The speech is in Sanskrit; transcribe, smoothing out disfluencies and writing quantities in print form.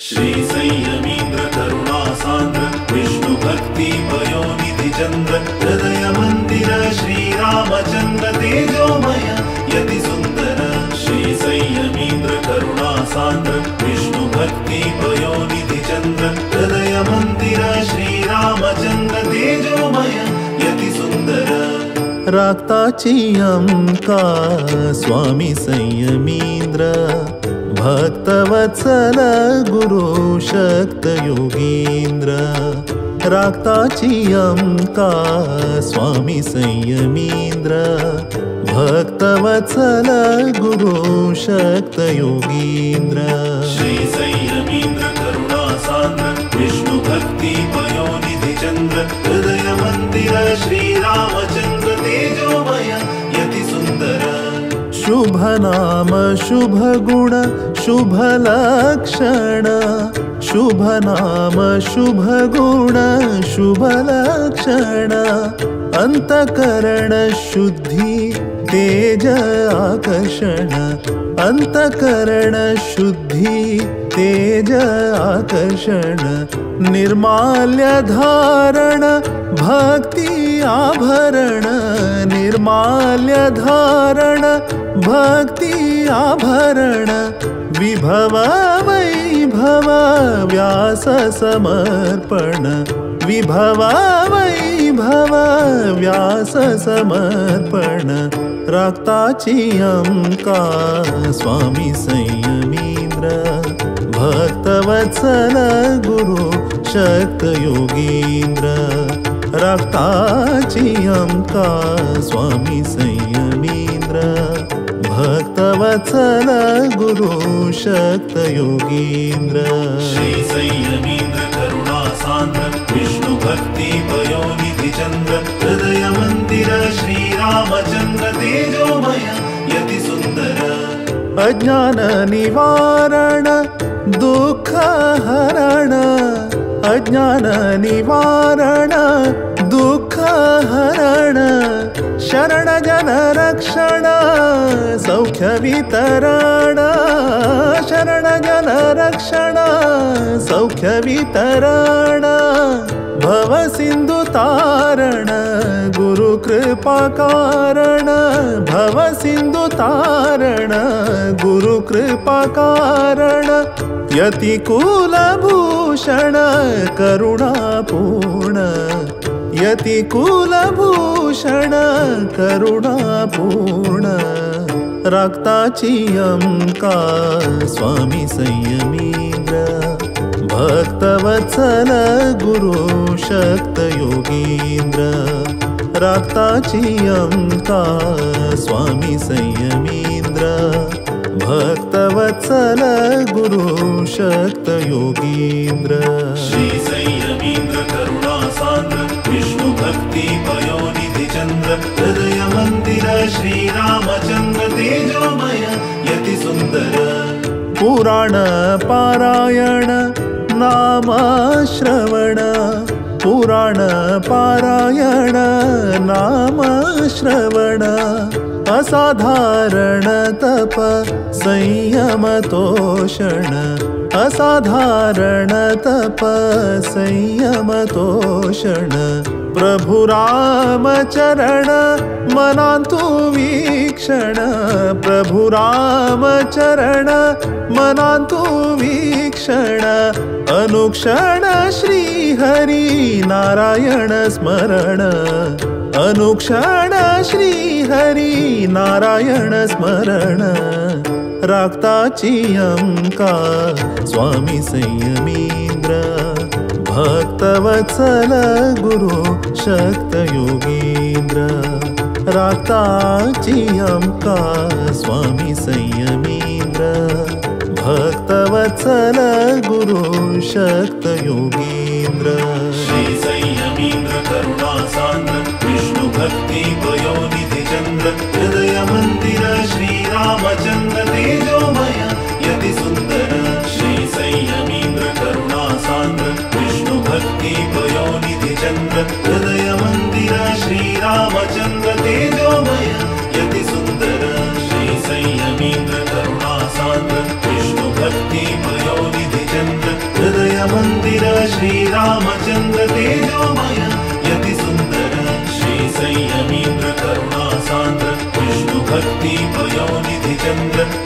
श्री संयमीन्द्र करुणासान्द्र विष्णु भक्ति पयोनिधि चंद्र हृदय मंदिर श्री रामचंद्र तेजोमय यति सुंदर श्री संयमीन्द्र करुणासान्द्र विष्णु भक्ति पयोनिधि चंद्र हृदय मंदिर श्री रामचंद्र तेजोमय यति सुंदर राक्ताची अंका स्वामी संयमीन्द्र भक्तवत्सल गुरु शक्त योगीन्द्र राक्ताची अंका स्वामी संयमीन्द्र भक्तवत्सल गुरु शक्त योगीन्द्र श्री संयमीन्द्र करुणासान्द्र विष्णु भक्ति पयोनिधि चंद्र हृदय मंदिर श्री रामचंद्र तेजोमय यति सुंदर शुभ नाम शुभ गुण शुभ लक्षण शुभ नाम शुभ गुण शुभ लक्षण अंतकरण शुद्धि तेज आकर्षण अंतकरण शुद्धि तेज आकर्षण निर्माल्य धारण भक्ति आभरण निर्माल्य धारण भक्ति आभरण विभव वैभव व्यास समर्पण विभव वैभव व्यास समर्पण राक्ताची अंका स्वामी संयमीन्द्र भक्तवत्सल गुरु शक्त योगीन्द्र राक्ताची अंका स्वामी संयमीन्द्र भक्तवत्सल गुरु शक्त योगीन्द्र श्री संयमीन्द्र करुणासान्द्र विष्णु भक्ति पयोनिधि चंद्र हृदय मंदिर श्री रामचंद्र तेजोमय यति सुंदर अज्ञान निवारण दुःख हरण अज्ञान निवारण दुःख हरण शरण जन रक्षण सौख्य वितरण शरण जन रक्षण सौख्य वितरण भव सिंधु तारण गुरु कृपा कारण भव सिंधु तारण गुरु कृपा कारण यति कुलभूषण करुणापूर्ण यति कुलभूषण करुणापूर्ण राक्ताची अंका स्वामी संयमीन्द्र भक्तवत्सल गुरु शक्त योगीन्द्र राक्ताची अंका स्वामी संयमीन्द्र भक्तवत्सल गुरु शक्त योगीन्द्र श्री संयमीन्द्र करुणासान्द्र विष्णु भक्ति पयोनिधि चंद्र हृदय मंदिर श्री रामचंद्र तेजोमय यति सुंदर पुराण पारायण नाम श्रवण पुराण पारायण नाम श्रवण असाधारण तप संयम तोषण असाधारण तप संयम तोषण प्रभु राम चरण मनांतु वीक्षण प्रभु राम चरण मनांतु वीक्षण अनुक्षण श्री हरि नारायण स्मरण अनुक्षण श्री हरि नारायण स्मरण राक्ताची अंका स्वामी संयमीन्द्र भक्तवत्सल गुरु शक्त योगीन्द्र राक्ताची अंका स्वामी संयमीन्द्र भक्तवत्सल गुरु शक्त योगीन्द्र श्री संयमीन्द्र करुणासान्द्र विष्णु भक्ति पयोनिधि चंद्र हृदय मंदिर श्री रामचंद्र तेजोमय यति सुंदर श्री संयमीन्द्र करुणासान्द्र विष्णु भक्ति पयोनिधि चंद्र हृदय मंदिर श्री रामचंद्र तेजोमय यति सुंदर श्री संयमीन्द्र करुणासान्द्र विष्णु भक्ति पयोनिधि चंद्र मंदिर श्रीरामचन्द्र तेजोमय यति सुन्दर श्री संयमीन्द्र करुणा सान्द्र विष्णु भक्ति पयोनिधि चन्द्र